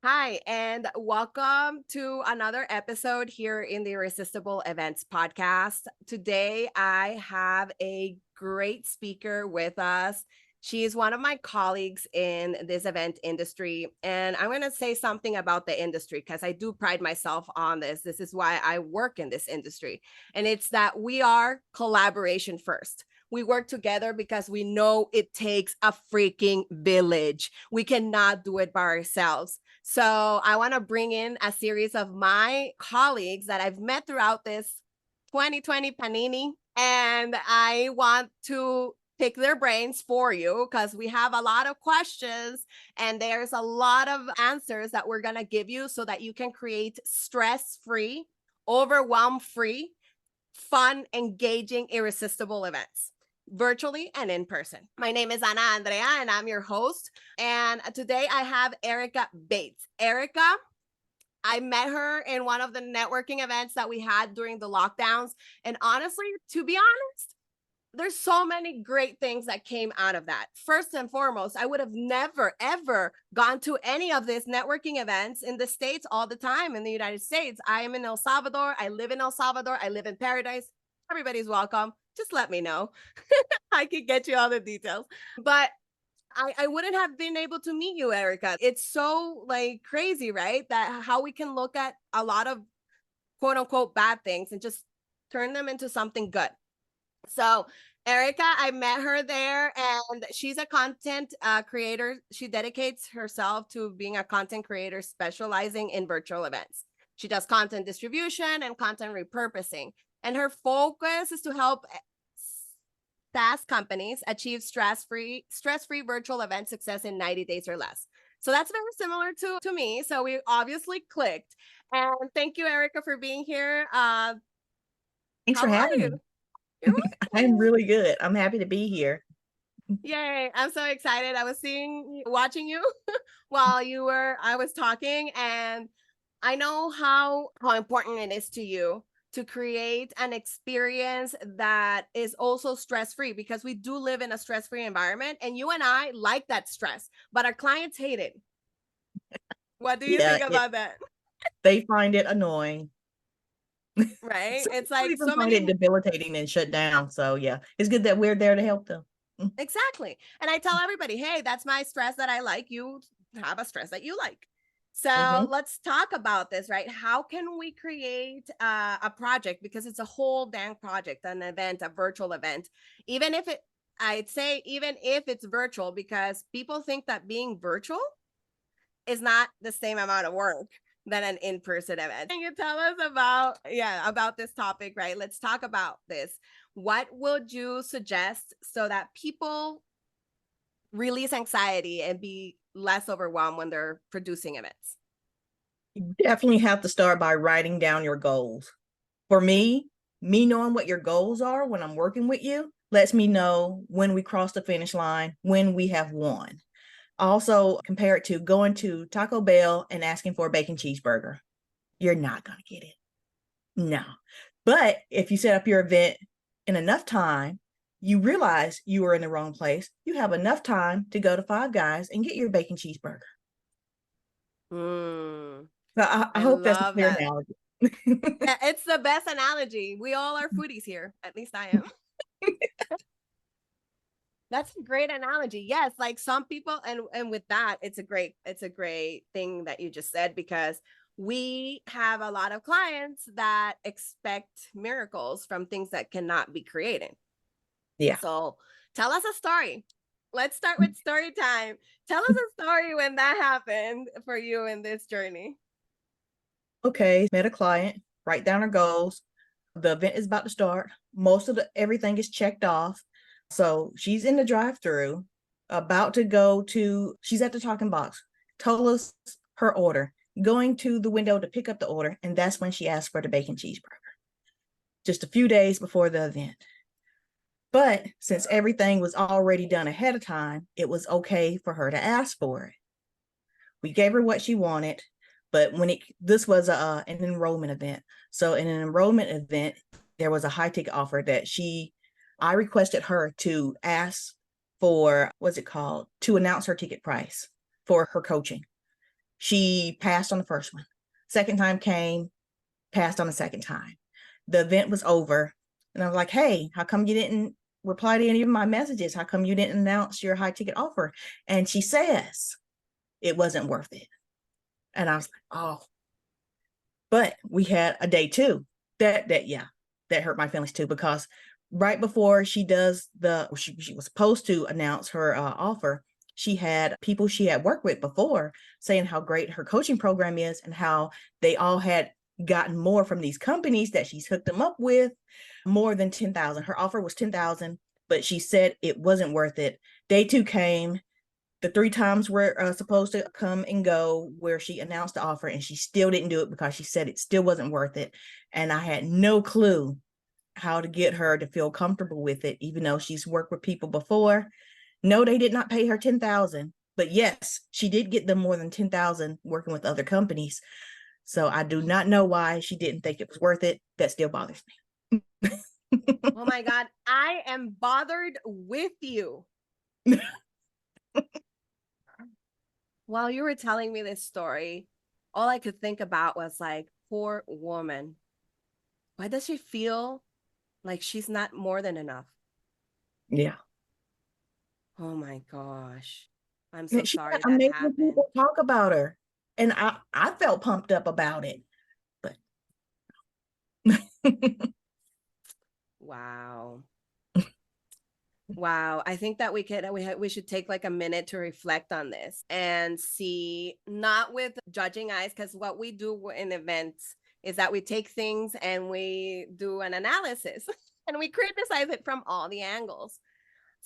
Hi, and welcome to another episode here in the Irresistible Events podcast. Today, I have a great speaker with us. She's one of my colleagues in this event industry, and I'm going to say something about the industry because I do pride myself on this. This is why I work in this industry, and it's that we are collaboration first. We work together because we know it takes a freaking village. We cannot do it by ourselves. So I want to bring in a series of my colleagues that I've met throughout this 2020 Panini. And I want to pick their brains for you because we have a lot of questions and there's a lot of answers that we're going to give you so that you can create stress-free, overwhelm-free, fun, engaging, irresistible events, virtually and in person. My name is Ana Andrea and I'm your host. And today I have Ericka Bates. Ericka, I met her in one of the networking events that we had during the lockdowns. And honestly, to be honest, there's so many great things that came out of that. First and foremost, I would have never, ever gone to any of these networking events in the States all the time in the United States. I am in El Salvador. I live in El Salvador. I live in paradise. Everybody's welcome. Just let me know. I could get you all the details. But I wouldn't have been able to meet you, Ericka. It's so like crazy, right? That how we can look at a lot of quote unquote bad things and just turn them into something good. So Ericka, I met her there and she's a content creator. She dedicates herself to being a content creator specializing in virtual events. She does content distribution and content repurposing. And her focus is to help SaaS companies achieve stress-free virtual event success in 90 days or less. So that's very similar to me. So we obviously clicked. And thank you, Ericka, for being here. Thanks for having me. You're I'm really good. I'm happy to be here. Yay, I'm so excited. I was watching you while I was talking, and I know how important it is to you to create an experience that is also stress-free because we do live in a stress-free environment and you and I like that stress, but our clients hate it. What do you think about that? They find it annoying. Right? Some It's people like even so find it many. debilitating and shut down. So yeah, it's good that we're there to help them. Exactly. And I tell everybody, hey, that's my stress that I like. You have a stress that you like. So Mm-hmm. let's talk about this, right? How can we create a project? Because it's a whole dang project, an event, a virtual event. I'd say even if it's virtual, because people think that being virtual is not the same amount of work than an in-person event. Can you tell us about this topic, right? Let's talk about this. What would you suggest so that people release anxiety and be less overwhelmed when they're producing events? You definitely have to start by writing down your goals. For me knowing what your goals are when I'm working with you lets me know when we cross the finish line, when we have won. Also, compare it to going to Taco Bell and asking for a bacon cheeseburger. You're not going to get it. No. But if you set up your event in enough time, you realize you were in the wrong place. You have enough time to go to Five Guys and get your bacon cheeseburger. Mm, So I I hope that's a love clear that. analogy. Yeah, it's the best analogy. We all are foodies here. At least I am. That's a great analogy. Yes, like some people, and with that, it's a great thing that you just said because we have a lot of clients that expect miracles from things that cannot be created. Yeah. So tell us a story. Let's start with story time. Tell us a story when that happened for you in this journey. Okay. Met a client, write down her goals. The event is about to start. Most of everything is checked off. So she's in the drive-through, about to she's at the talking box, told us her order, going to the window to pick up the order, and that's when she asked for the bacon cheeseburger, just a few days before the event. But since everything was already done ahead of time, it was okay for her to ask for it. We gave her what she wanted, but this was an enrollment event. So in an enrollment event, there was a high ticket offer that I requested her to ask for, what's it called, to announce her ticket price for her coaching. She passed on the first one. Second time came, passed on the second time. The event was over. And I was like, hey, how come you didn't reply to any of my messages? How come you didn't announce your high ticket offer? And she says, it wasn't worth it. And I was like, oh. But we had a day two. That hurt my feelings too, because right before she does she was supposed to announce her offer, she had people she had worked with before saying how great her coaching program is and how they all had gotten more from these companies that she's hooked them up with, more than 10,000. Her offer was 10,000, but she said it wasn't worth it. Day two came. The 3 times were supposed to come and go where she announced the offer, and she still didn't do it because she said it still wasn't worth it. And I had no clue how to get her to feel comfortable with it, even though she's worked with people before. No, they did not pay her 10,000, but yes, she did get them more than 10,000 working with other companies. So I do not know why she didn't think it was worth it. That still bothers me. Oh my God, I am bothered with you. While you were telling me this story, all I could think about was like, poor woman. Why does she feel like she's not more than enough? Yeah. Oh my gosh. I'm so She sorry had that amazing happened. people talk about her. And I felt pumped up about it. But Wow. Wow. I think that we should take like a minute to reflect on this and see, not with judging eyes, because what we do in events is that we take things and we do an analysis and we criticize it from all the angles.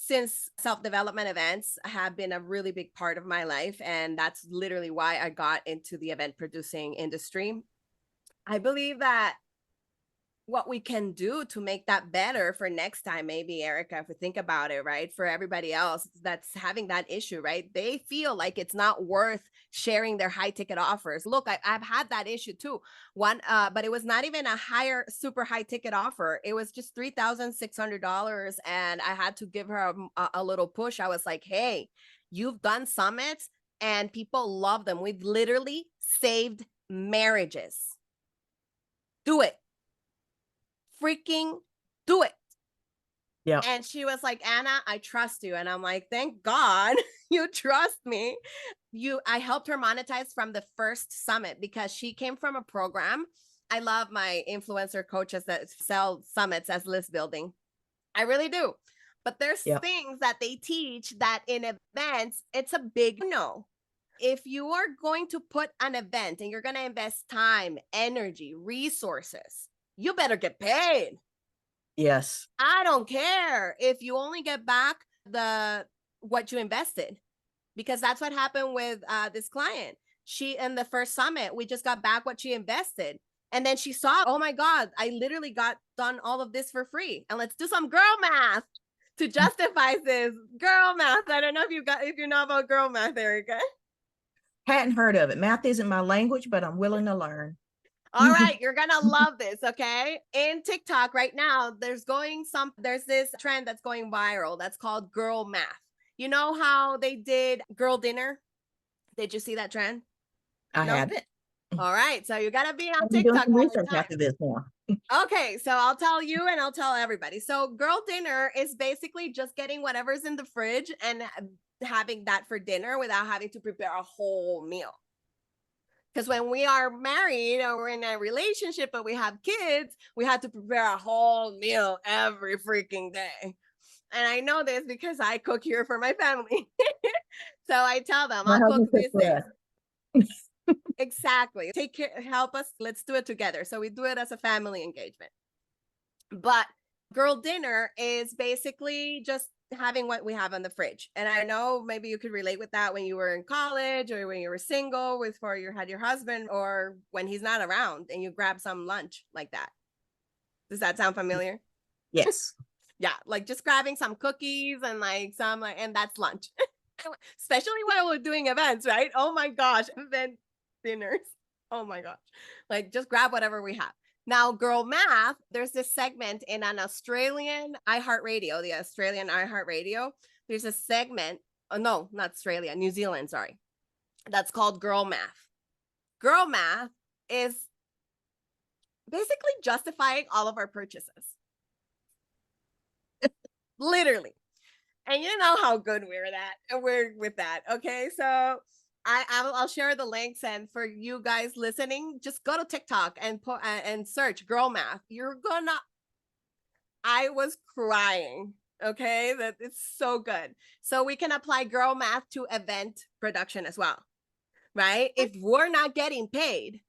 Since self-development events have been a really big part of my life, and that's literally why I got into the event producing industry, I believe that what we can do to make that better for next time, maybe, Ericka, if we think about it, right? For everybody else that's having that issue, right? They feel like it's not worth sharing their high ticket offers. Look, I've had that issue too. But it was not even a super high ticket offer. It was just $3,600. And I had to give her a little push. I was like, hey, you've done summits and people love them. We've literally saved marriages. Do it. Freaking do it. yeah. And she was like, Anna, I trust you. And I'm like, thank God you trust me. I helped her monetize from the first summit because she came from a program. I love my influencer coaches that sell summits as list building. I really do. But there's things that they teach that in events, it's a big no. If you are going to put an event and you're going to invest time, energy, resources, you better get paid. Yes. I don't care if you only get back what you invested, because that's what happened with this client. She, in the first summit, we just got back what she invested. And then she saw, oh my God, I literally got done all of this for free. And let's do some girl math to justify this. Girl math. I don't know if you know about girl math, Ericka. Hadn't heard of it. Math isn't my language, but I'm willing to learn. All right, you're gonna love this, okay? In TikTok right now, there's this trend that's going viral that's called girl math. You know how they did girl dinner? Did you see that trend? I No? haven't. All right, so you gotta be on I'll be doing TikTok some all the research time. after this one. Okay, so I'll tell you and I'll tell everybody. So girl dinner is basically just getting whatever's in the fridge and having that for dinner without having to prepare a whole meal. Because when we are married or we're in a relationship but we have kids, we have to prepare a whole meal every freaking day. And I know this because I cook here for my family. So I tell them, My I'll cook husband this cooks for thing. us. Exactly. Take care, help us. Let's do it together. So we do it as a family engagement. But girl dinner is basically just having what we have in the fridge. And I know maybe you could relate with that when you were in college or when you were single before you had your husband, or when he's not around and you grab some lunch like that. Does that sound familiar? Yes. Yeah, like just grabbing some cookies and and that's lunch. Especially when we're doing events, right? Oh my gosh, event dinners. Oh my gosh. Like just grab whatever we have. Now, girl math, there's this segment in an Australian iHeartRadio, the Australian iHeartRadio. There's a segment, oh no, not Australia, New Zealand, sorry. That's called girl math. Girl math is basically justifying all of our purchases. Literally. And you know how good we're with that. Okay. So I'll share the links, and for you guys listening, just go to TikTok and put and search girl math. I was crying. Okay. That it's so good. So we can apply girl math to event production as well. Right. If we're not getting paid,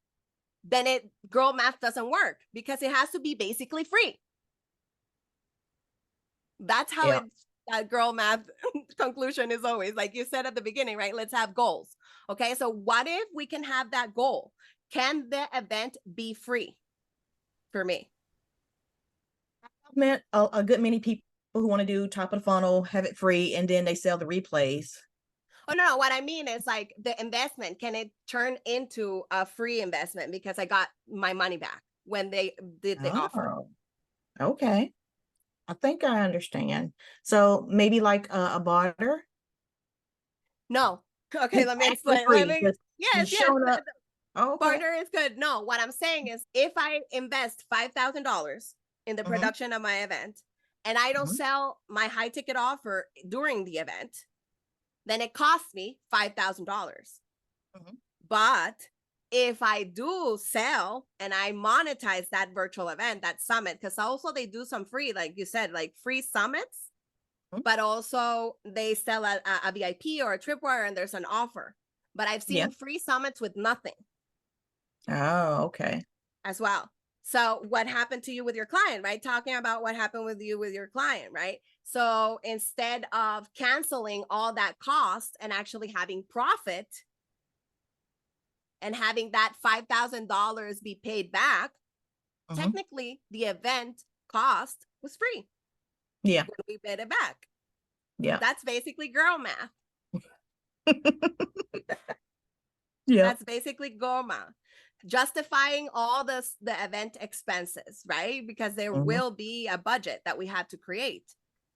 then girl math doesn't work because it has to be basically free. That's how that girl math conclusion is always, like you said at the beginning, right? Let's have goals. Okay. So what if we can have that goal? Can the event be free for me? I've met a good many people who want to do top of the funnel, have it free, and then they sell the replays. Oh, no. What I mean is like the investment, can it turn into a free investment because I got my money back when they did the offer? Okay. I think I understand. So maybe like a barter? No. Okay, let me explain. Yes. Up. Oh, okay. Barter is good. No, what I'm saying is if I invest $5,000 in the production of my event and I don't sell my high ticket offer during the event, then it costs me $5,000. But if I do sell and I monetize that virtual event, that summit, because also they do some free, like you said, like free summits, but also they sell a VIP or a tripwire and there's an offer. But I've seen free summits with nothing. Oh, okay. As well. So what happened to you with your client, right? Talking about what happened with you with your client, right? So instead of canceling all that cost and actually having profit and having that $5,000 be paid back, technically the event cost was free. Yeah. When we paid it back. Yeah. That's basically girl math. Yeah. That's basically girl math. Justifying all the event expenses, right? Because there will be a budget that we have to create.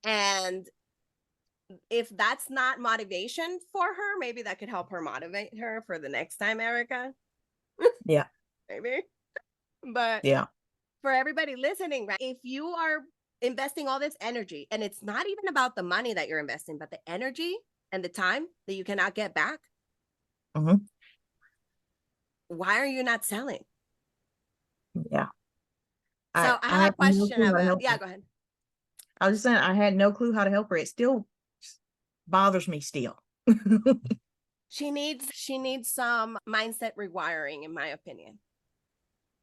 And if that's not motivation for her, maybe that could help her motivate her for the next time, Ericka. Yeah. Maybe. But yeah, for everybody listening, right? If you are investing all this energy, and it's not even about the money that you're investing, but the energy and the time that you cannot get back, why are you not selling? Yeah. So I have a question about, go ahead. I was just saying, I had no clue how to help her. It still bothers me still. She needs some mindset rewiring, in my opinion.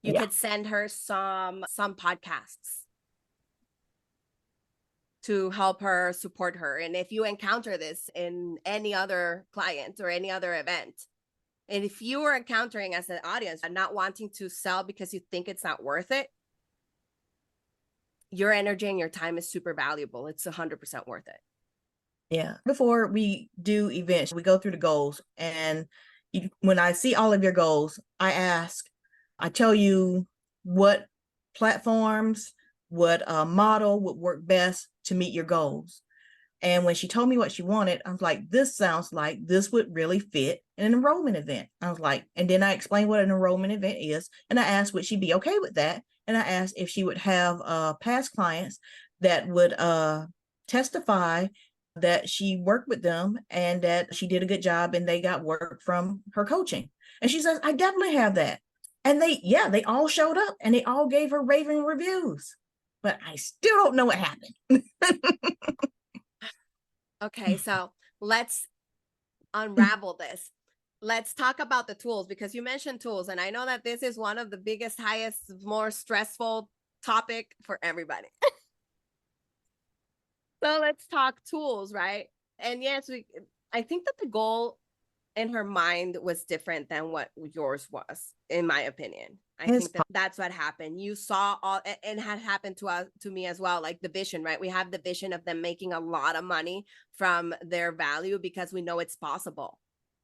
You could send her some podcasts to help her, support her. And if you encounter this in any other client or any other event, and if you are encountering as an audience not wanting to sell because you think it's not worth it, your energy and your time is super valuable. It's 100% worth it. Yeah. Before we do events, we go through the goals. And when I see all of your goals, I tell you what platforms, what model would work best to meet your goals. And when she told me what she wanted, I was like, this sounds like this would really fit in an enrollment event. I was like, and then I explained what an enrollment event is. And I asked, would she be okay with that? And I asked if she would have past clients that would testify that she worked with them and that she did a good job and they got work from her coaching. And she says, I definitely have that. And they all showed up and they all gave her raving reviews. But I still don't know what happened. Okay, so let's unravel this. Let's talk about the tools, because you mentioned tools. And I know that this is one of the biggest, highest, more stressful topic for everybody. So let's talk tools, right? And yes, I think that the goal in her mind was different than what yours was, in my opinion. I think that's what happened. You saw all, and had happened to me as well, like the vision, right? We have the vision of them making a lot of money from their value because we know it's possible.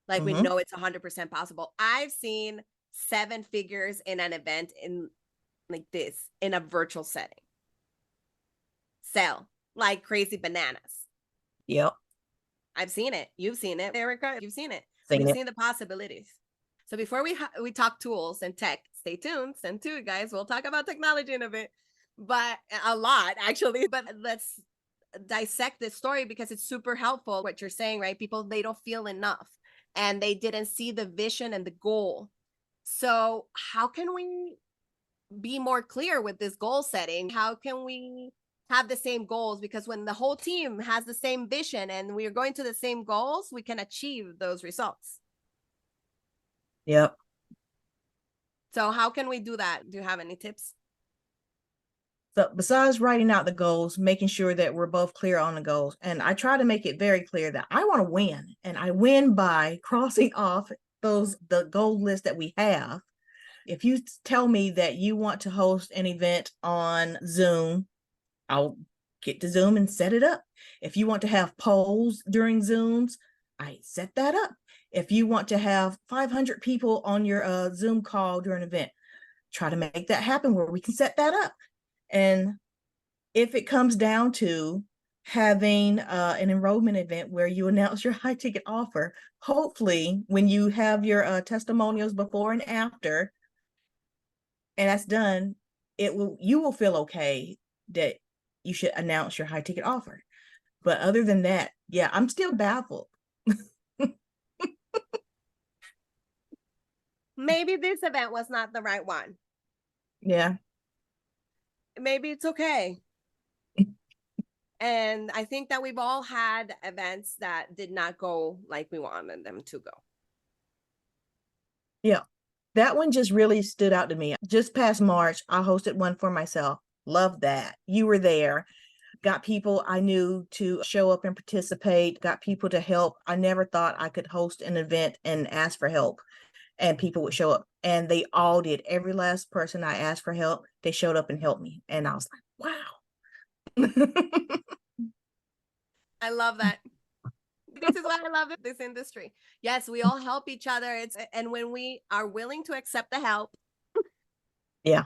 Like we know it's 100% possible. I've seen 7 figures in an event in like this, in a virtual setting. Sell like crazy bananas. Yep. I've seen it. You've seen it, Ericka. You've seen it. We've seen the possibilities. So before we talk tools and tech, stay tuned. Stay tuned, guys. We'll talk about technology in a bit, but a lot actually. But let's dissect this story because it's super helpful. What you're saying, right? People, they don't feel enough, and they didn't see the vision and the goal. So how can we be more clear with this goal setting? How can we have the same goals? Because when the whole team has the same vision and we are going to the same goals, we can achieve those results. Yep. So how can we do that? Do you have any tips? So besides writing out the goals, making sure that we're both clear on the goals. And I try to make it very clear that I want to win, and I win by crossing off the goal list that we have. If you tell me that you want to host an event on Zoom, I'll get to Zoom and set it up. If you want to have polls during Zooms, I set that up. If you want to have 500 people on your Zoom call during an event, try to make that happen where we can set that up. And if it comes down to having an enrollment event where you announce your high ticket offer, hopefully when you have your testimonials before and after, and that's done, you will feel okay that you should announce your high ticket offer. But other than that, yeah, I'm still baffled. Maybe this event was not the right one. Yeah. Maybe it's okay. And I think that we've all had events that did not go like we wanted them to go. Yeah. That one just really stood out to me. Just past March, I hosted one for myself. Love that. You were there. Got people I knew to show up and participate, got people to help. I never thought I could host an event and ask for help and people would show up. And they all did. Every last person I asked for help, they showed up and helped me. And I was like, wow. I love that. This is why I love this industry. Yes, we all help each other. And when we are willing to accept the help. Yeah.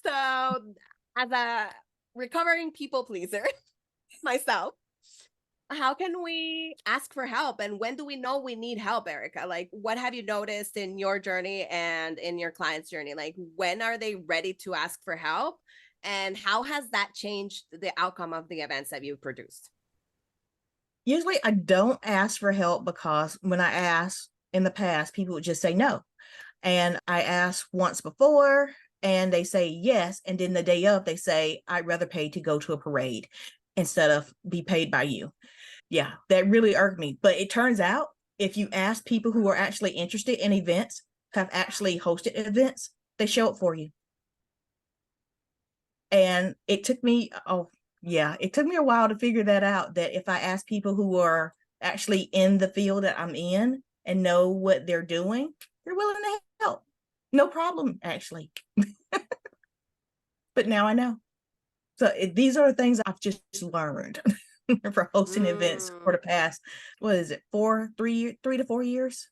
So as a recovering people pleaser myself, how can we ask for help, and when do we know we need help, Ericka? Like, what have you noticed in your journey and in your client's journey? Like, when are they ready to ask for help, and how has that changed the outcome of the events that you've produced? Usually I don't ask for help because when I ask in the past, people would just say no. And I asked once before and they say yes. And then the day of, they say, I'd rather pay to go to a parade instead of be paid by you. Yeah, that really irked me. But it turns out if you ask people who are actually interested in events, have actually hosted events, they show up for you. And it took me, it took me a while to figure that out, that if I ask people who are actually in the field that I'm in and know what they're doing, they're willing to help. No problem, actually. But now I know. So these are the things I've just learned for hosting events for the past, what is it, 3 to 4 years?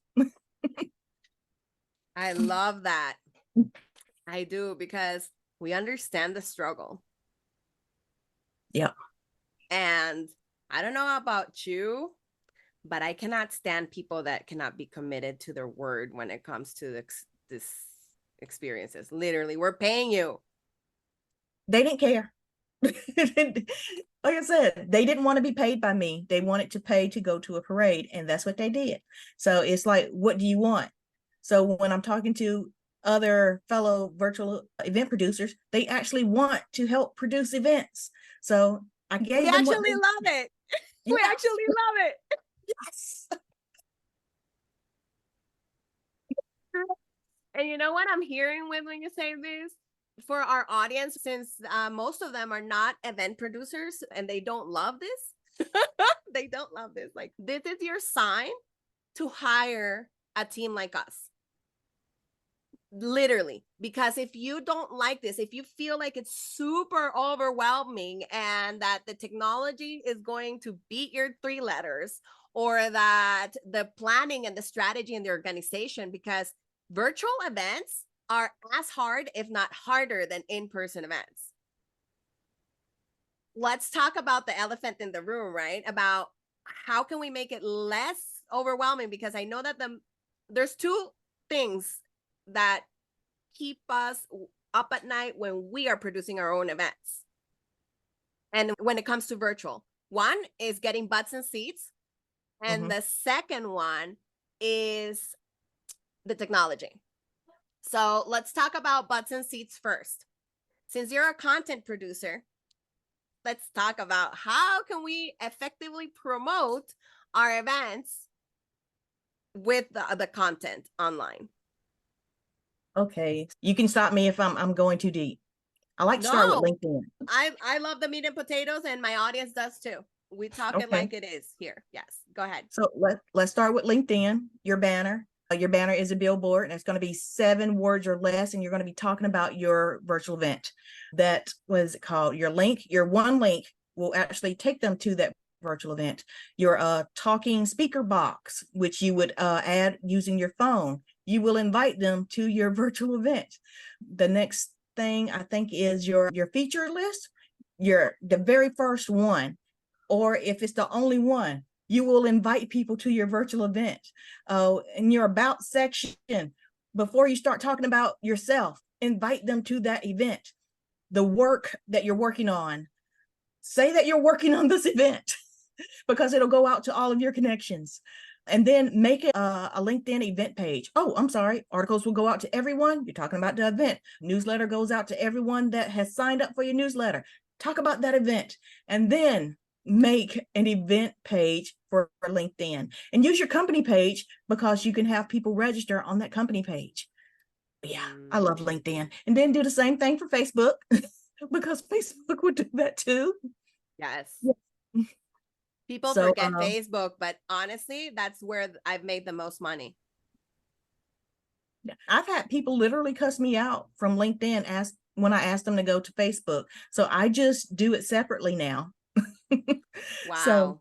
I love that. I do, because we understand the struggle. Yeah. And I don't know about you, but I cannot stand people that cannot be committed to their word when it comes to this experiences. Literally, we're paying you. They didn't care. Like I said, they didn't want to be paid by me. They wanted to pay to go to a parade, and that's what they did. So it's like, what do you want? So when I'm talking to other fellow virtual event producers, they actually want to help produce events. So I gave them what actually love it. We actually love it. Yes. And you know what I'm hearing when you say this? For our audience, since most of them are not event producers and they don't love this, they don't love this. Like, this is your sign to hire a team like us. Literally, because if you don't like this, if you feel like it's super overwhelming and that the technology is going to beat your 3 letters, or that the planning and the strategy and the organization, because virtual events are as hard, if not harder, than in-person events. Let's talk about the elephant in the room, right? About how can we make it less overwhelming, because I know that there's two things that keep us up at night when we are producing our own events. And when it comes to virtual, one is getting butts and seats. And the second one is the technology. So let's talk about butts and seats first. Since you're a content producer, let's talk about how can we effectively promote our events with the content online. Okay, you can stop me if I'm going too deep. I like to start with No, LinkedIn. I love the meat and potatoes, and my audience does too. We talk it Okay. like it is here. Yes, go ahead. So let's start with LinkedIn, your banner. Your banner is a billboard, and it's going to be 7 words or less, and you're going to be talking about your virtual event. That was called your link. Your one link will actually take them to that virtual event. Your talking speaker box, which you would add using your phone, you will invite them to your virtual event. The next thing I think is your feature list, the very first one, or if it's the only one, you will invite people to your virtual event. In your about section, before you start talking about yourself, invite them to that event. The work that you're working on, say that you're working on this event because it'll go out to all of your connections. And then make it a LinkedIn event page. Oh, I'm sorry. Articles will go out to everyone. You're talking about the event. Newsletter goes out to everyone that has signed up for your newsletter. Talk about that event. And then make an event page for LinkedIn and use your company page because you can have people register on that company page. Yeah, I love LinkedIn. And then do the same thing for Facebook because Facebook would do that too. Yes. Yeah. People forget Facebook, but honestly, that's where I've made the most money. I've had people literally cuss me out from LinkedIn when I asked them to go to Facebook. So I just do it separately now. Wow. So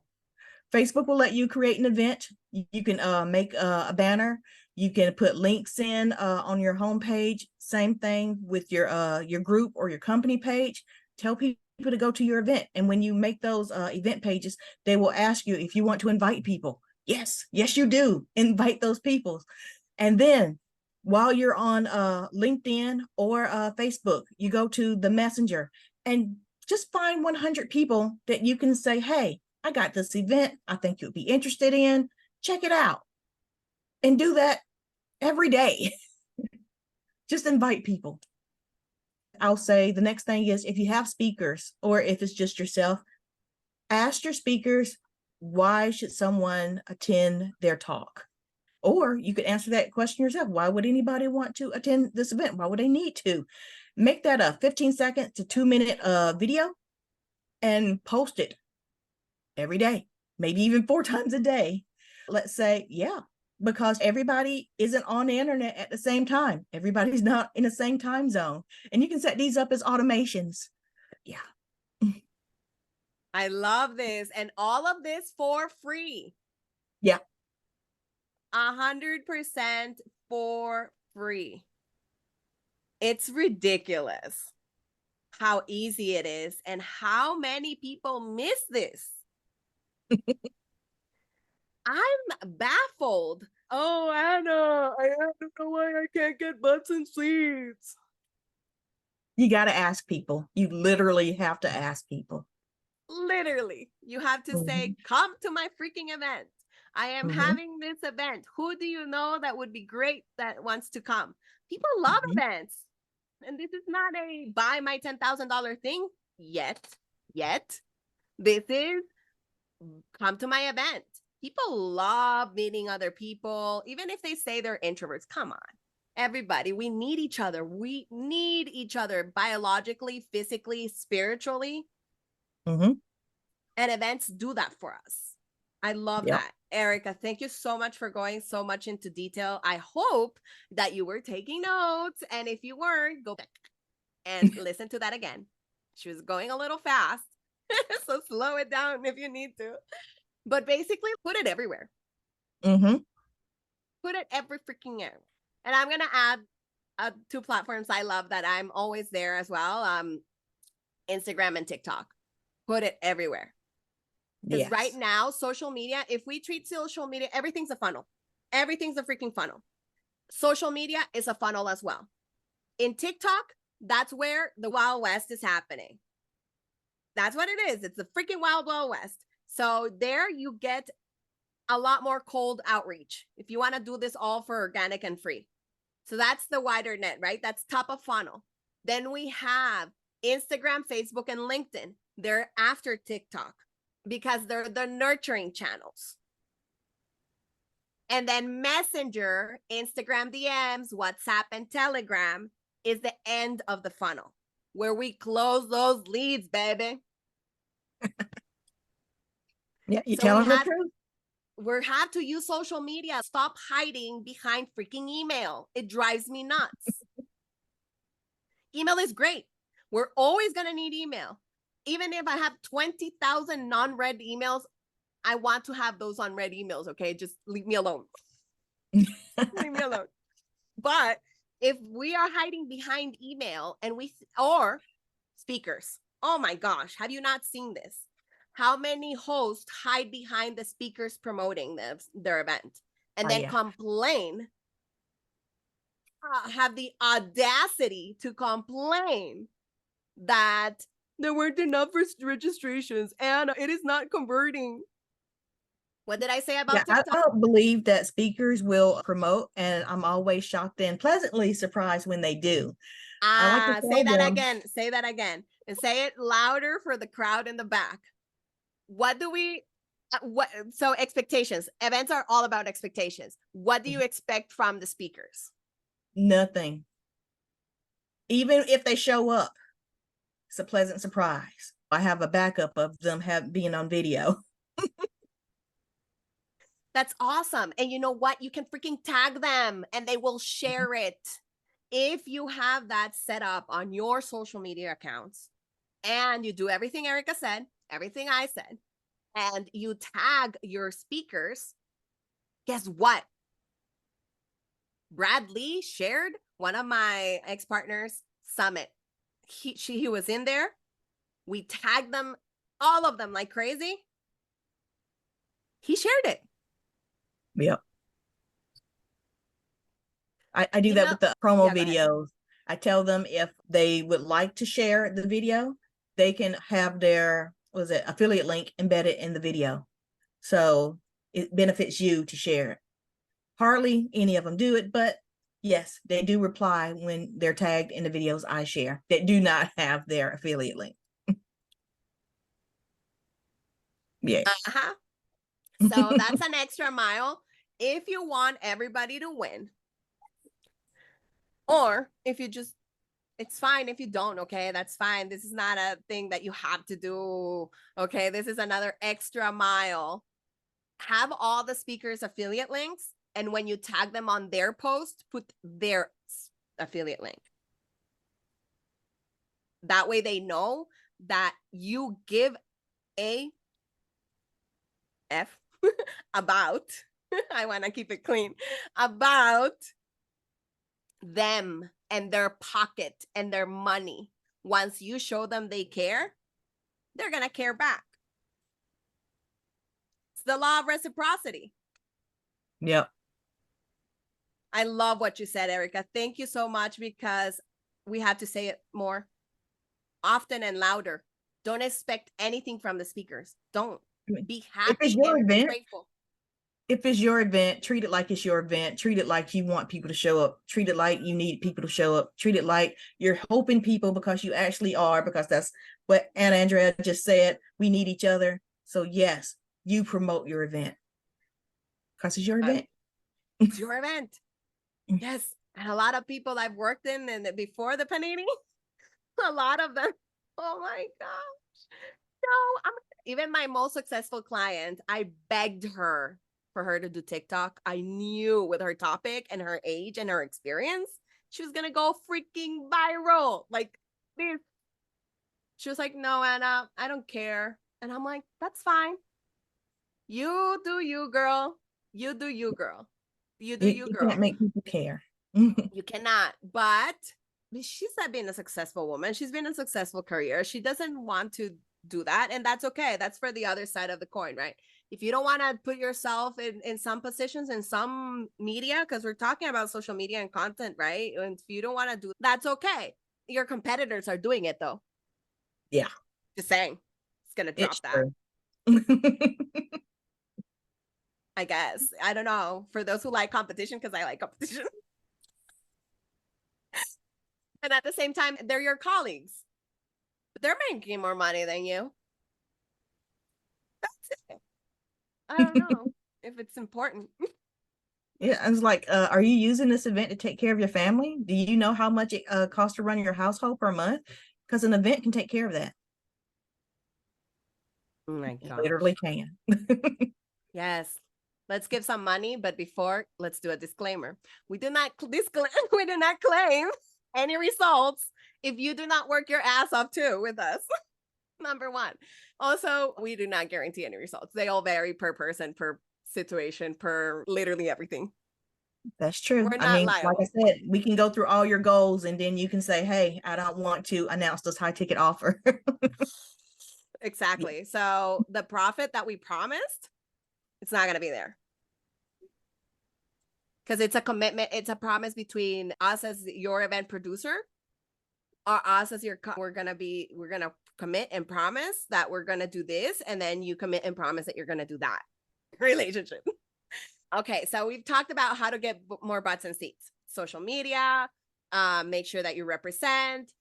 Facebook will let you create an event. You can make a banner. You can put links in on your homepage. Same thing with your group or your company page. Tell people to go to your event. And when you make those event pages, they will ask you if you want to invite people. Yes, you do. Invite those people. And then while you're on LinkedIn or Facebook, you go to the Messenger and just find 100 people that you can say, hey, I got this event I think you'd be interested in. Check it out. And do that every day. Just invite people. I'll say the next thing is if you have speakers or if it's just yourself, ask your speakers, why should someone attend their talk? Or you could answer that question yourself. Why would anybody want to attend this event? Why would they need to? Make that a 15-second to 2-minute video and post it every day, maybe even 4 times a day. Let's say, yeah, because everybody isn't on the internet at the same time. Everybody's not in the same time zone. And you can set these up as automations. Yeah. I love this. And all of this for free. Yeah. 100% for free. It's ridiculous how easy it is and how many people miss this. I'm baffled. Oh, Anna, I don't know why I can't get butts and seats. You got to ask people. You literally have to ask people. Literally, you have to say, come to my freaking event. I am having this event. Who do you know that would be great that wants to come? People love events. And this is not a buy my $10,000 thing yet. This is come to my event. People love meeting other people, even if they say they're introverts. Come on, everybody. We need each other. We need each other biologically, physically, spiritually. And events do that for us. I love that. Ericka, thank you so much for going so much into detail. I hope that you were taking notes. And if you weren't, go back and listen to that again. She was going a little fast. So slow it down if you need to. But basically, put it everywhere. Put it every freaking air. And I'm going to add 2 platforms I love that I'm always there as well. Instagram and TikTok. Put it everywhere. Because right now, social media, if we treat social media, everything's a funnel. Everything's a freaking funnel. social media is a funnel as well. In TikTok, that's where the Wild West is happening. That's what it is. It's the freaking Wild West. So there you get a lot more cold outreach if you want to do this all for organic and free. So that's the wider net, right? That's top of funnel. Then we have Instagram, Facebook, and LinkedIn. They're after TikTok because they're the nurturing channels. And then Messenger, Instagram DMs, WhatsApp, and Telegram is the end of the funnel where we close those leads, baby. Yeah, you telling the truth. We have to use social media. Stop hiding behind freaking email. It drives me nuts. Email is great. We're always going to need email. Even if I have 20,000 non-read emails, I want to have those unread emails, okay? Just leave me alone. Leave me alone. But if we are hiding behind email or speakers, oh my gosh, have you not seen this? How many hosts hide behind the speakers promoting their event and then complain, have the audacity to complain that there weren't enough registrations and it is not converting. What did I say about TikTok? I don't believe that speakers will promote, and I'm always shocked and pleasantly surprised when they do. Say that again. Say that again. And say it louder for the crowd in the back. So expectations. Events are all about expectations. What do you expect from the speakers? Nothing. Even if they show up, it's a pleasant surprise. I have a backup of them being on video. That's awesome. And you know what? You can freaking tag them and they will share it. If you have that set up on your social media accounts and you do everything Ericka said, everything I said, and you tag your speakers, guess what? Brad Lee shared one of my ex-partners' summit. He was in there. We tagged them, all of them like crazy. He shared it. Yep. I do that with the promo videos. I tell them if they would like to share the video, they can have their affiliate link embedded in the video. So it benefits you to share it. Hardly any of them do it, but yes, they do reply when they're tagged in the videos I share that do not have their affiliate link. Yeah. So that's an extra mile if you want everybody to win. Or if you just, it's fine if you don't, okay? That's fine. This is not a thing that you have to do, okay? This is another extra mile. Have all the speakers' affiliate links, and when you tag them on their post, put their affiliate link. That way they know that you give a F about, I want to keep it clean, about them and their pocket and their money. Once you show them they care, they're going to care back. It's the law of reciprocity. Yep. I love what you said, Ericka. Thank you so much, because we have to say it more often and louder. Don't expect anything from the speakers. Don't. Be happy. If it's your event, grateful. If it's your event, treat it like it's your event. Treat it like you want people to show up. Treat it like you need people to show up. Treat it like you're hoping people, because you actually are, because that's what Anna Andrea just said. We need each other. So yes, you promote your event because it's your event. It's your event. Yes. And a lot of people I've worked in and before the panini, a lot of them, oh my gosh. No, even my most successful client, I begged her for her to do TikTok. I knew with her topic and her age and her experience, she was going to go freaking viral. Like this. She was like, no, Anna, I don't care. And I'm like, that's fine. You do you, girl. You do you, girl. You do you, girl. You can't make people care. You cannot. But she's not being a successful woman. She's been in a successful career. She doesn't want to do that. And that's okay. That's for the other side of the coin, right? If you don't want to put yourself in some positions in some media, because we're talking about social media and content, right? And if you don't want to do, that's okay. Your competitors are doing it though. Yeah. Just saying, it's gonna drop It's that. true. I guess. I don't know. For those who like competition, because I like competition. And at the same time, they're your colleagues. But they're making more money than you. That's it. I don't know if it's important. Yeah, I was like, are you using this event to take care of your family? Do you know how much it costs to run your household per month? Because an event can take care of that. Oh my It gosh. literally can. Yes. Let's give some money, but before, let's do a disclaimer. We do not we do not claim any results if you do not work your ass off too with us. Number one. Also, we do not guarantee any results. They all vary per person, per situation, per literally everything. That's true. We're I not mean, like I liable. said, we can go through all your goals and then you can say, hey, I don't want to announce this high ticket offer. Exactly. So the profit that we promised, it's not going to be there. Because it's a commitment, it's a promise between us as your event producer or us as we're gonna commit and promise that we're gonna do this, and then you commit and promise that you're gonna do that relationship. Okay, so we've talked about how to get more butts and seats. Social media, make sure that you represent,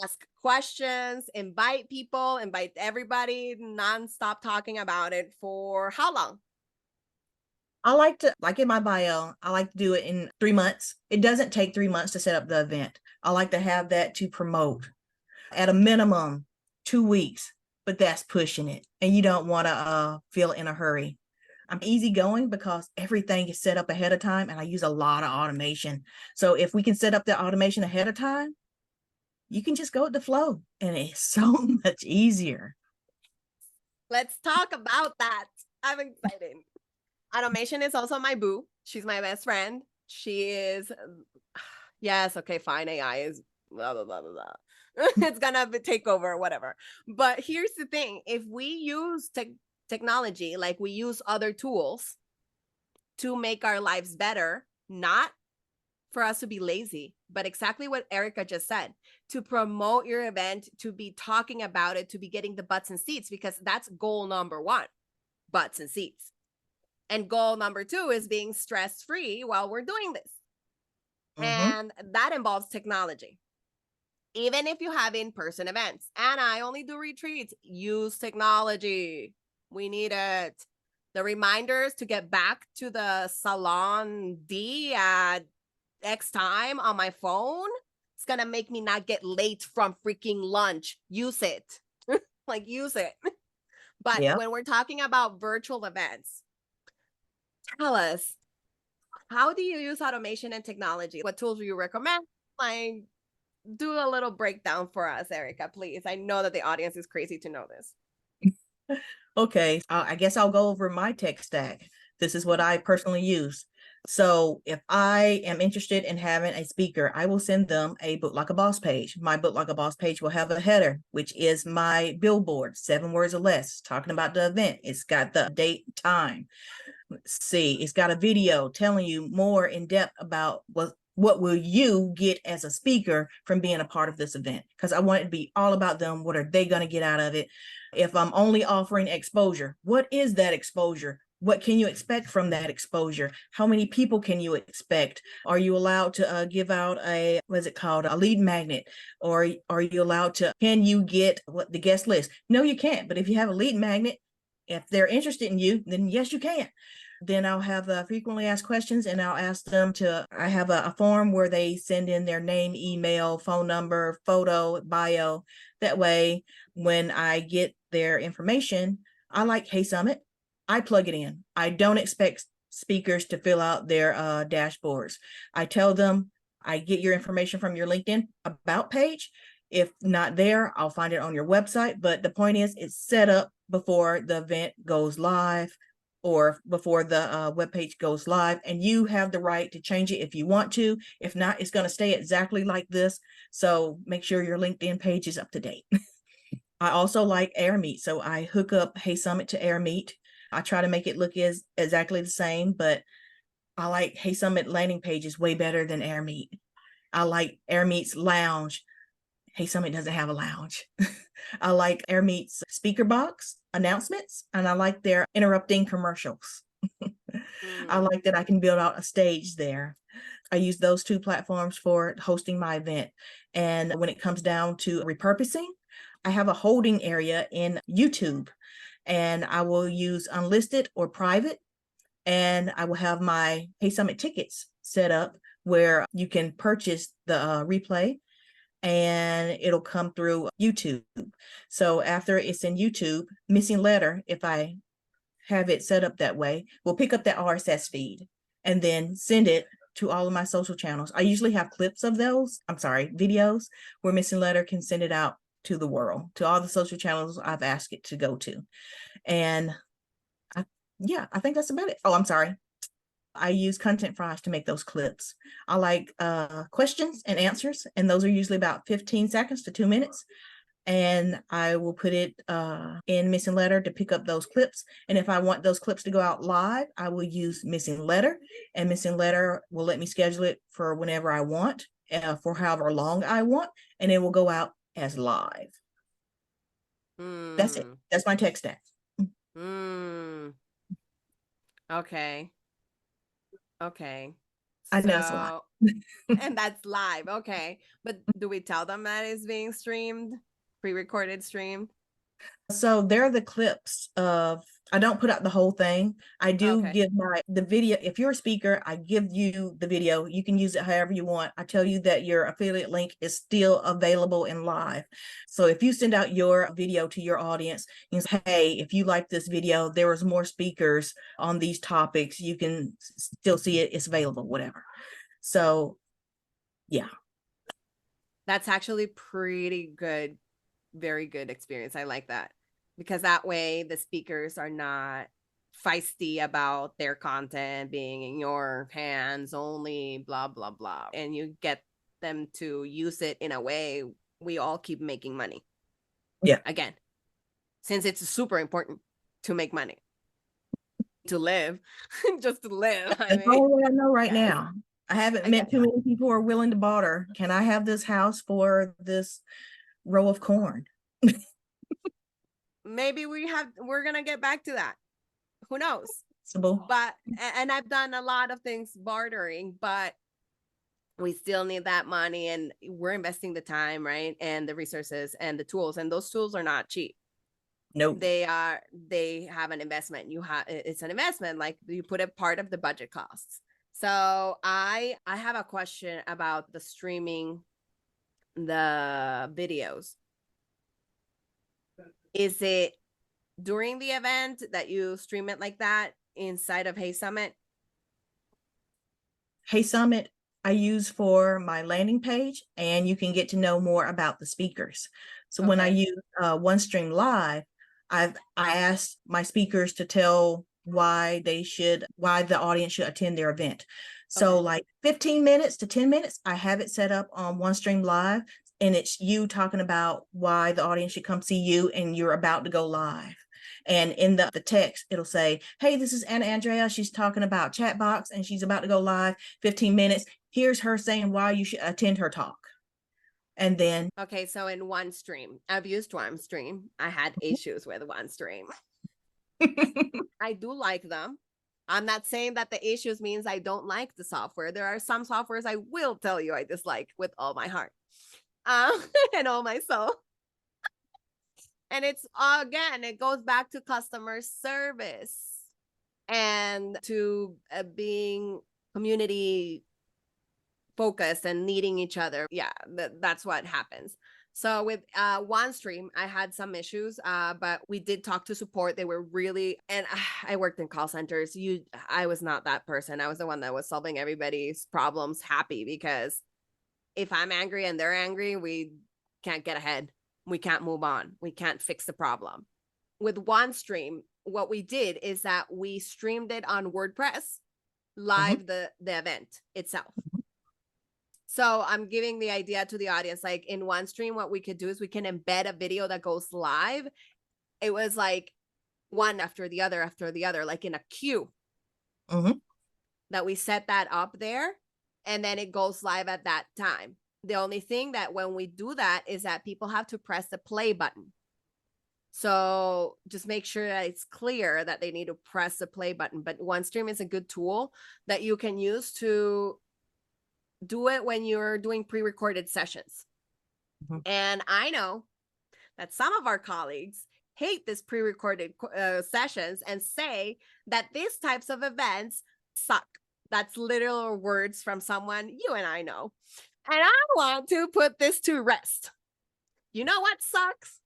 ask questions, invite people, invite everybody, nonstop talking about it for how long? I like to, like in my bio, I like to do it in 3 months. It doesn't take 3 months to set up the event. I like to have that to promote at a minimum 2 weeks, but that's pushing it. And you don't want to feel in a hurry. I'm easygoing because everything is set up ahead of time and I use a lot of automation. So if we can set up the automation ahead of time, you can just go with the flow and it's so much easier. Let's talk about that. I'm excited. Automation is also my boo. She's my best friend. She is, yes, okay, fine. AI is blah, blah, blah, blah, blah. It's gonna take over, whatever. But here's the thing, if we use technology like we use other tools to make our lives better, not for us to be lazy, but exactly what Ericka just said, to promote your event, to be talking about it, to be getting the butts and seats, because that's goal number one, butts and seats. And goal number two is being stress-free while we're doing this. Mm-hmm. And that involves technology. Even if you have in-person events, and I only do retreats, use technology. We need it. The reminders to get back to the salon D at X time on my phone, it's gonna make me not get late from freaking lunch. Use it. Like, use it. But Yeah. when we're talking about virtual events, tell us, how do you use automation and technology? What tools do you recommend? Like, do a little breakdown for us, Ericka, please. I know that the audience is crazy to know this. Okay. I guess I'll go over my tech stack. This is what I personally use. So if I am interested in having a speaker, I will send them a Book Like a Boss page. My Book Like a Boss page will have a header, which is my billboard, 7 words or less, talking about the event. It's got the date, time. Let's see, it's got a video telling you more in depth about what will you get as a speaker from being a part of this event, because I want it to be all about them. What are they going to get out of it? If I'm only offering exposure, what is that exposure? What can you expect from that exposure? How many people can you expect? Are you allowed to give out what is it called, a lead magnet? Or are you allowed to, can you get the guest list? No, you can't. But if you have a lead magnet, if they're interested in you, then yes, you can. Then I'll have frequently asked questions, and I'll ask them I have a form where they send in their name, email, phone number, photo, bio. That way, when I get their information, I like, hey, Summit, I plug it in. I don't expect speakers to fill out their dashboards. I tell them, I get your information from your LinkedIn about page. If not there, I'll find it on your website. But the point is, it's set up before the event goes live or before the webpage goes live, and you have the right to change it if you want to. If not, it's going to stay exactly like this. So make sure your LinkedIn page is up to date. I also like AirMeet, so I hook up Hey Summit to AirMeet. I try to make it look as exactly the same, but I like Hey Summit landing pages way better than AirMeet. I like AirMeet's lounge. Hey Summit doesn't have a lounge. I like AirMeet's speaker box announcements, and I like their interrupting commercials. I like that I can build out a stage there. I use those two platforms for hosting my event. And when it comes down to repurposing, I have a holding area in YouTube, and I will use unlisted or private. And I will have my Hey Summit tickets set up where you can purchase the replay, and it'll come through YouTube. So after it's in YouTube, Missing Letter, if I have it set up that way, will pick up that RSS feed and then send it to all of my social channels. I usually have clips of those, videos where Missing Letter can send it out to the world, to all the social channels I've asked it to go to. And I think that's about it. Oh, I'm sorry. I use Content Fries to make those clips. I like questions and answers, and those are usually about 15 seconds to 2 minutes. And I will put it in Missing Letter to pick up those clips. And if I want those clips to go out live, I will use Missing Letter, and Missing Letter will let me schedule it for whenever I want, for however long I want, and it will go out as live. That's it. That's my tech stack. Okay. Okay. I know it's a lot. And that's live. Okay. But do we tell them that it's being streamed, pre-recorded streamed? So they're the clips of, I don't put out the whole thing. I do Okay. give the video. If you're a speaker, I give you the video. You can use it however you want. I tell you that your affiliate link is still available in live. So if you send out your video to your audience and say, hey, if you like this video, there was more speakers on these topics, you can still see it. It's available, whatever. So yeah. That's actually pretty good. Very good experience. I like that, because that way the speakers are not feisty about their content being in your hands only, blah, blah, blah. And you get them to use it in a way we all keep making money. Yeah. Again, since it's super important to make money, to live, just to live. That's all I know right now. I haven't met too many people who are willing to barter. Can I have this house for this row of corn? Maybe we're gonna get back to that. Who knows? But and I've done a lot of things bartering, but we still need that money, and we're investing the time, right, and the resources and the tools, and those tools are not cheap. Nope. They have an investment. It's an investment, like you put a part of the budget costs. So I have a question about the streaming the videos. Is it during the event that you stream it like that inside of Hey Summit? Hey Summit I use for my landing page, and you can get to know more about the speakers. So when I use OneStream Live, I asked my speakers to tell why the audience should attend their event. So like 15 minutes to 10 minutes, I have it set up on OneStream Live, and it's you talking about why the audience should come see you, and you're about to go live. And in the text, it'll say, hey, this is Anna Andrea. She's talking about Chatbox, and she's about to go live 15 minutes. Here's her saying why you should attend her talk. And then. Okay, so in OneStream, I've used OneStream. I had issues with OneStream. I do like them. I'm not saying that the issues means I don't like the software. There are some softwares I will tell you I dislike with all my heart and all my soul. And it's, again, it goes back to customer service and to being community focused and needing each other. Yeah, that's what happens. So with OneStream, I had some issues, but we did talk to support. They were really, and I worked in call centers. I was not that person. I was the one that was solving everybody's problems happy, because if I'm angry and they're angry, we can't get ahead. We can't move on. We can't fix the problem. With OneStream, what we did is that we streamed it on WordPress live, the event itself. So I'm giving the idea to the audience, like in OneStream, what we could do is we can embed a video that goes live. It was like one after the other, like in a queue. Mm-hmm. That we set that up there, and then it goes live at that time. The only thing that when we do that is that people have to press the play button. So just make sure that it's clear that they need to press the play button. But OneStream is a good tool that you can use to do it when you're doing pre-recorded sessions. Mm-hmm. And I know that some of our colleagues hate this pre-recorded sessions and say that these types of events suck. That's literal words from someone you and I know. And I want to put this to rest. You know what sucks?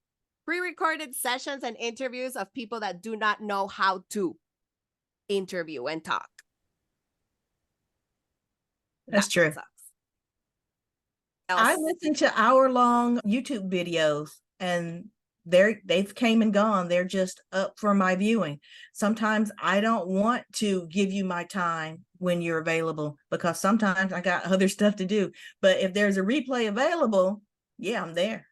Pre-recorded sessions and interviews of people that do not know how to interview and talk. That's true. I listen to hour-long YouTube videos, and they've came and gone. They're just up for my viewing. Sometimes I don't want to give you my time when you're available, because sometimes I got other stuff to do. But if there's a replay available, yeah, I'm there.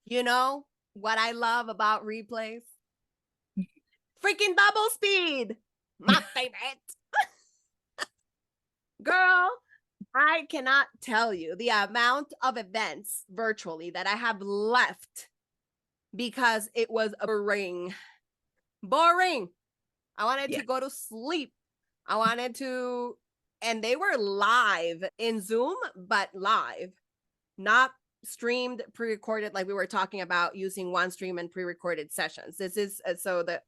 You know what I love about replays? Freaking double speed. My favorite. Girl, I cannot tell you the amount of events virtually that I have left because it was boring. I wanted to go to sleep. I wanted to, and they were live in Zoom, but live, not streamed, pre-recorded, like we were talking about using OneStream and pre-recorded sessions. This is so that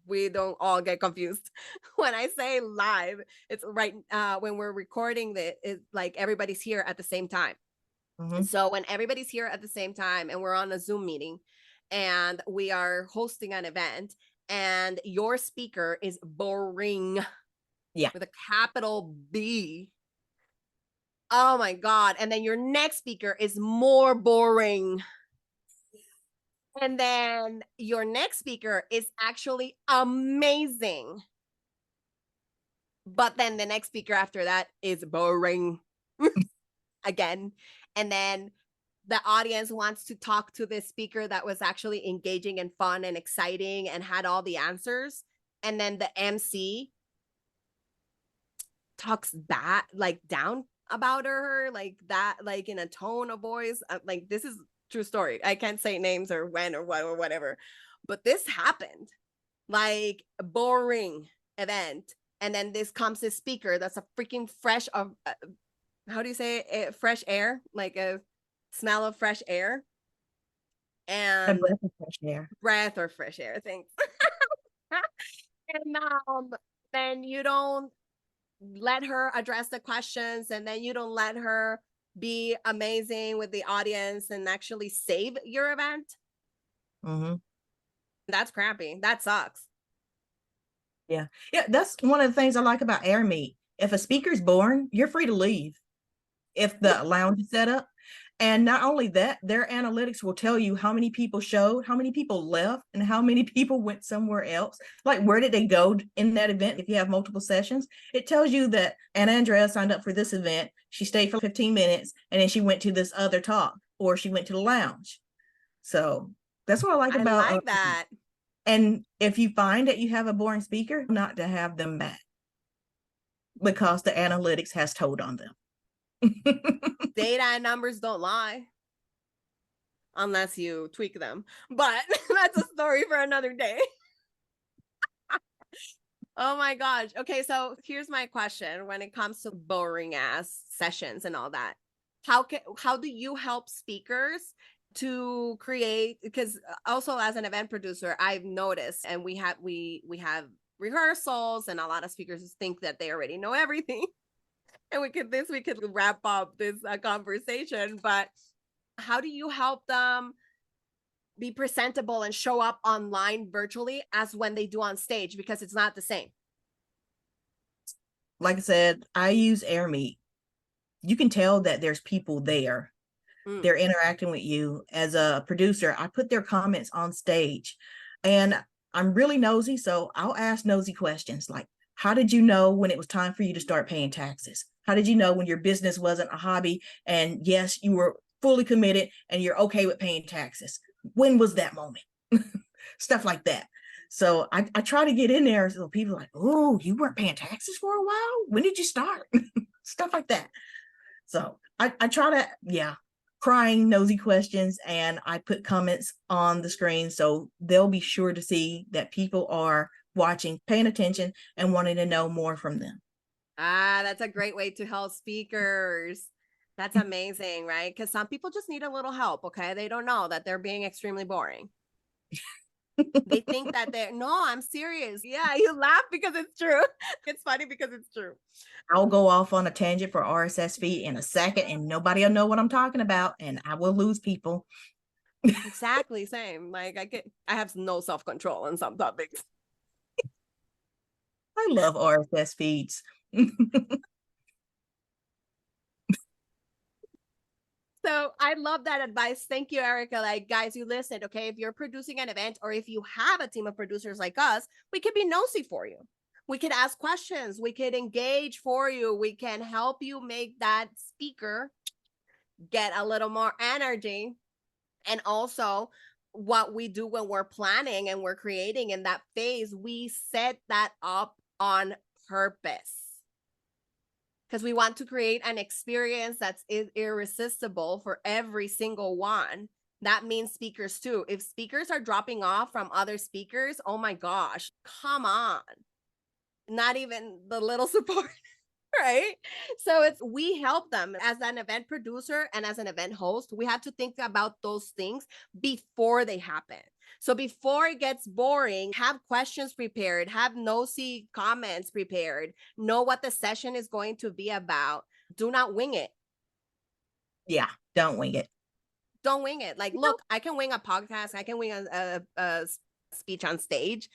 we don't all get confused. When I say live, it's right when we're recording it's like everybody's here at the same time. Mm-hmm. So when everybody's here at the same time and we're on a Zoom meeting and we are hosting an event and your speaker is boring, with a capital B. Oh my God. And then your next speaker is more boring. And then your next speaker is actually amazing. But then the next speaker after that is boring again. And then the audience wants to talk to this speaker that was actually engaging and fun and exciting and had all the answers. And then the MC talks bad, like down about her, like that, like in a tone of voice. Like, this is true story. I can't say names or when or what or whatever, but this happened. Like, boring event. And then this speaker that's a freaking fresh of how do you say it? Fresh air, like a smell of fresh air. And a breath of fresh air. Breath or fresh air, thanks. And then you don't let her address the questions, and then you don't let her be amazing with the audience and actually save your event. Mm-hmm. That's crappy. That sucks. Yeah. That's one of the things I like about AirMeet. If a speaker's boring, you're free to leave if the lounge is set up. And not only that, their analytics will tell you how many people showed, how many people left, and how many people went somewhere else. Like, where did they go in that event? If you have multiple sessions, it tells you that Anna Andrea signed up for this event. She stayed for 15 minutes, and then she went to this other talk, or she went to the lounge. So that's what I like about that. And if you find that you have a boring speaker, not to have them back, because the analytics has told on them. Data and numbers don't lie unless you tweak them, but that's a story for another day. Oh my gosh. Okay, so here's my question. When it comes to boring ass sessions and all that, how do you help speakers to create? Because also as an event producer, I've noticed, and we have rehearsals, and a lot of speakers think that they already know everything. And we could wrap up this conversation, but how do you help them be presentable and show up online virtually as when they do on stage? Because it's not the same. Like I said, I use AirMeet. You can tell that there's people there. They're interacting with you. As a producer, I put their comments on stage, and I'm really nosy. So I'll ask nosy questions like, how did you know when it was time for you to start paying taxes? How did you know when your business wasn't a hobby and yes, you were fully committed and you're okay with paying taxes? When was that moment? Stuff like that. So I try to get in there. So people are like, oh, you weren't paying taxes for a while? When did you start? Stuff like that. So I try to, yeah, crying nosy questions, and I put comments on the screen so they'll be sure to see that people are watching, paying attention, and wanting to know more from them. That's a great way to help speakers. That's amazing, right? Because some people just need a little help, okay? They don't know that they're being extremely boring. They think that no, I'm serious. Yeah, you laugh because it's true. It's funny because it's true. I'll go off on a tangent for RSS feed in a second, and nobody will know what I'm talking about, and I will lose people. Exactly, same. Like I have no self-control on some topics. I love RSS feeds. So I love that advice. Thank you, Ericka. Like, guys, you listened, okay? If you're producing an event or if you have a team of producers like us, we could be nosy for you. We could ask questions. We could engage for you. We can help you make that speaker get a little more energy. And also, what we do when we're planning and we're creating in that phase, we set that up on purpose because we want to create an experience that's irresistible for every single one. That means speakers too. If speakers are dropping off from other speakers, oh my gosh, come on. Not even the little support, right? So we help them as an event producer and as an event host. We have to think about those things before they happen. So before it gets boring, have questions prepared, have nosy comments prepared, know what the session is going to be about. Do not wing it. Yeah, don't wing it. Don't wing it. Like, look, I can wing a podcast, I can wing a speech on stage,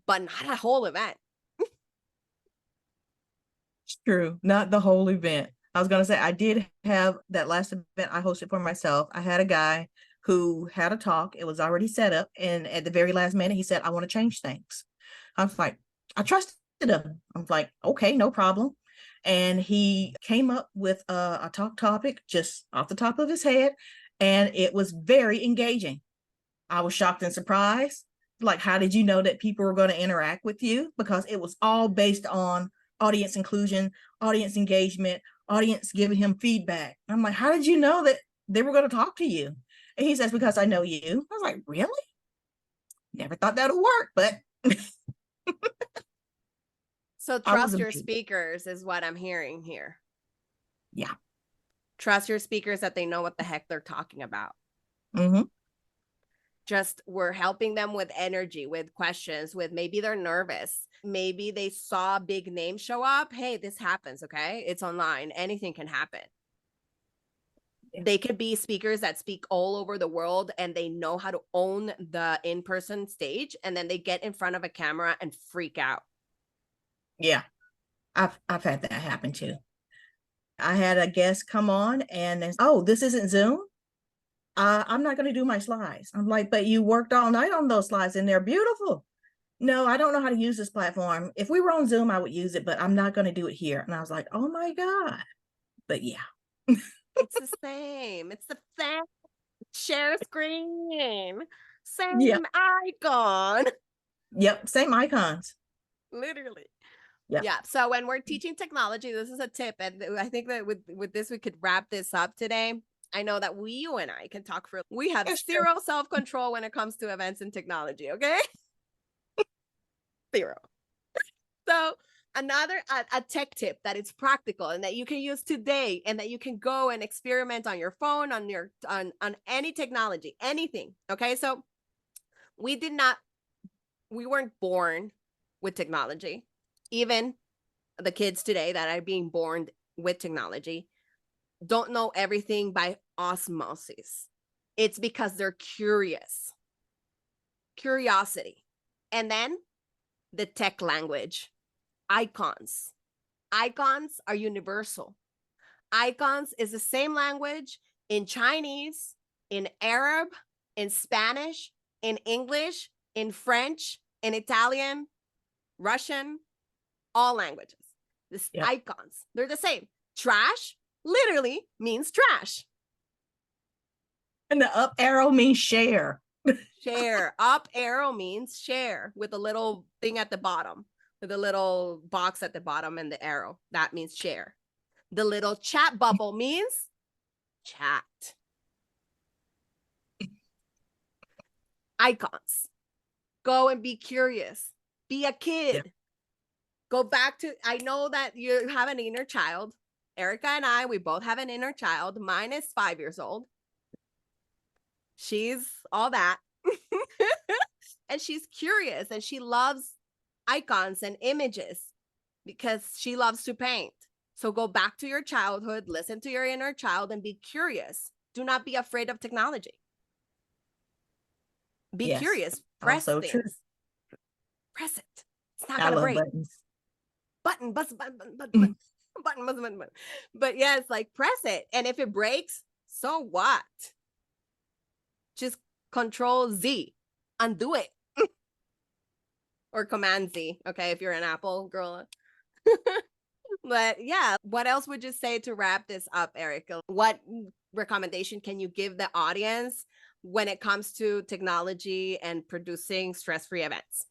but not a whole event. It's true. Not the whole event. I was going to say, I did have that last event I hosted for myself. I had a guy who had a talk. It was already set up. And at the very last minute, he said, I want to change things. I was like, I trusted him. I was like, okay, no problem. And he came up with a talk topic just off the top of his head. And it was very engaging. I was shocked and surprised. Like, how did you know that people were going to interact with you? Because it was all based on audience inclusion, audience engagement, audience giving him feedback. I'm like, how did you know that they were going to talk to you? And he says, because I know you. I was like, really? Never thought that would work, but So trust your speakers is what I'm hearing here. Yeah. Trust your speakers that they know what the heck they're talking about. Mm-hmm. Just we're helping them with energy, with questions, with maybe they're nervous. Maybe they saw a big name show up. Hey, this happens, okay? It's online. Anything can happen. Yeah. They could be speakers that speak all over the world and they know how to own the in-person stage, and then they get in front of a camera and freak out. Yeah, I've had that happen too. I had a guest come on and oh, this isn't Zoom. I'm not going to do my slides. I'm like, but you worked all night on those slides and they're beautiful. No, I don't know how to use this platform. If we were on Zoom, I would use it, but I'm not going to do it here. And I was like, oh my God. But yeah. It's the same. It's the same. Share screen. Same icon. Yep. Same icons. Literally. Yep. Yeah. So when we're teaching technology, this is a tip. And I think that with this, we could wrap this up today. I know that you and I can talk for, we have zero self-control when it comes to events and technology. Okay. Zero. So another a tech tip that is practical and that you can use today and that you can go and experiment on your phone, on your on any technology, anything. Okay. So we weren't born with technology. Even the kids today that are being born with technology don't know everything by osmosis. It's because they're curious. Curiosity. And then the tech language. Icons. Icons are universal. Icons is the same language in Chinese, in Arab, in Spanish, in English, in French, in Italian, Russian, all languages. This icons, they're the same. Trash literally means trash. And the up arrow means share. Share. Up arrow means share with a little thing at the bottom, with a little box at the bottom and the arrow. That means share. The little chat bubble means chat. Icons. Go and be curious. Be a kid. Yeah. Go back to, I know that you have an inner child. Ericka and I, we both have an inner child. Mine is 5 years old. She's all that. And she's curious and she loves icons and images because she loves to paint. So go back to your childhood, listen to your inner child, and be curious. Do not be afraid of technology. Be curious. Press also things. True. Press it. It's not gonna break. Buttons. Button. But yeah, it's like press it. And if it breaks, so what? Just Control Z. Undo it. Or Command Z. Okay, if you're an Apple girl. But yeah, what else would you say to wrap this up, Ericka? What recommendation can you give the audience when it comes to technology and producing stress-free events?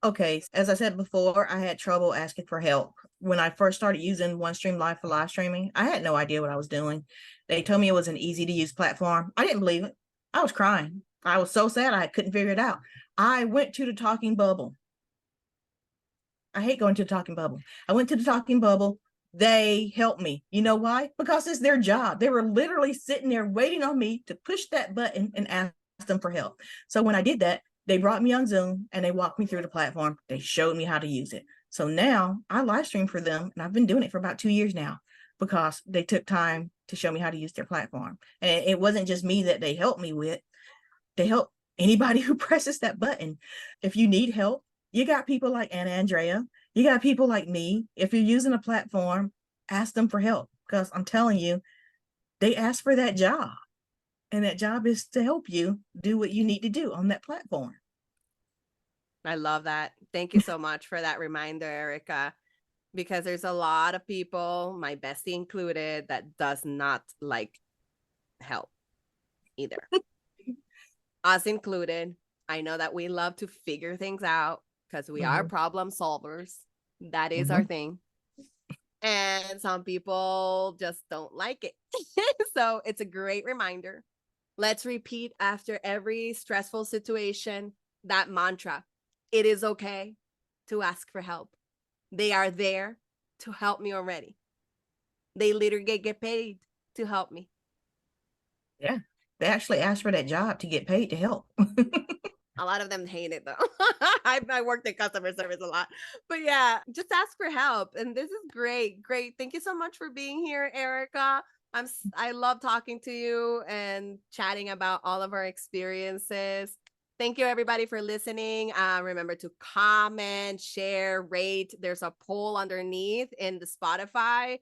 Okay, as I said before, I had trouble asking for help. When I first started using OneStream Live for live streaming, I had no idea what I was doing. They told me it was an easy to use platform. I didn't believe it. I was crying. I was so sad I couldn't figure it out. I went to the Talking Bubble. I hate going to the Talking Bubble. I went to the Talking Bubble. They helped me. You know why? Because it's their job. They were literally sitting there waiting on me to push that button and ask them for help. So when I did that, they brought me on Zoom and they walked me through the platform. They showed me how to use it. So now I live stream for them, and I've been doing it for about 2 years now because they took time to show me how to use their platform. And it wasn't just me that they helped me with. They help anybody who presses that button. If you need help, you got people like Anna Andrea. You got people like me. If you're using a platform, ask them for help, because I'm telling you, they asked for that job. And that job is to help you do what you need to do on that platform. I love that. Thank you so much for that reminder, Ericka, because there's a lot of people, my bestie included, that does not like help either. Us included. I know that we love to figure things out because we are problem solvers. That is our thing. And some people just don't like it. So it's a great reminder. Let's repeat after every stressful situation that mantra. It is okay to ask for help. They are there to help me already. They literally get paid to help me. Yeah, they actually asked for that job to get paid to help. A lot of them hate it though. I worked in customer service a lot, but yeah, just ask for help. And this is great. Thank you so much for being here, Ericka. I love talking to you and chatting about all of our experiences. Thank you everybody for listening. Remember to comment, share, rate. There's a poll underneath in the Spotify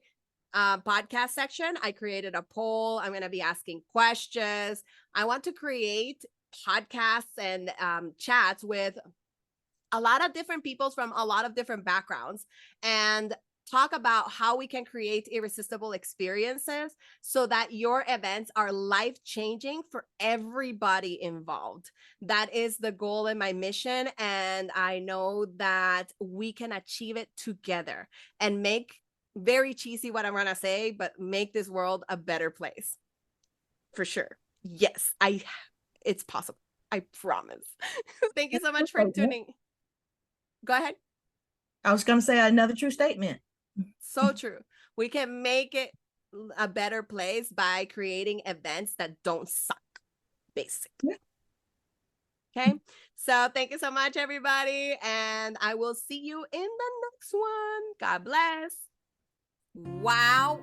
podcast section. I created a poll. I'm going to be asking questions. I want to create podcasts and chats with a lot of different people from a lot of different backgrounds and talk about how we can create irresistible experiences so that your events are life-changing for everybody involved. That is the goal and my mission, and I know that we can achieve it together and make, very cheesy what I'm gonna say, but make this world a better place. For sure. Yes, it's possible. I promise. Thank you so much for tuning. Go ahead. I was going to say another true statement. So true. We can make it a better place by creating events that don't suck, basically. Okay. So thank you so much, everybody. And I will see you in the next one. God bless. Wow.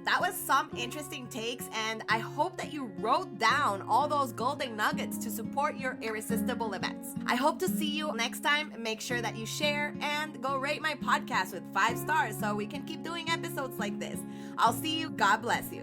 That was some interesting takes, and I hope that you wrote down all those golden nuggets to support your irresistible events. I hope to see you next time. Make sure that you share and go rate my podcast with 5 stars so we can keep doing episodes like this. I'll see you. God bless you.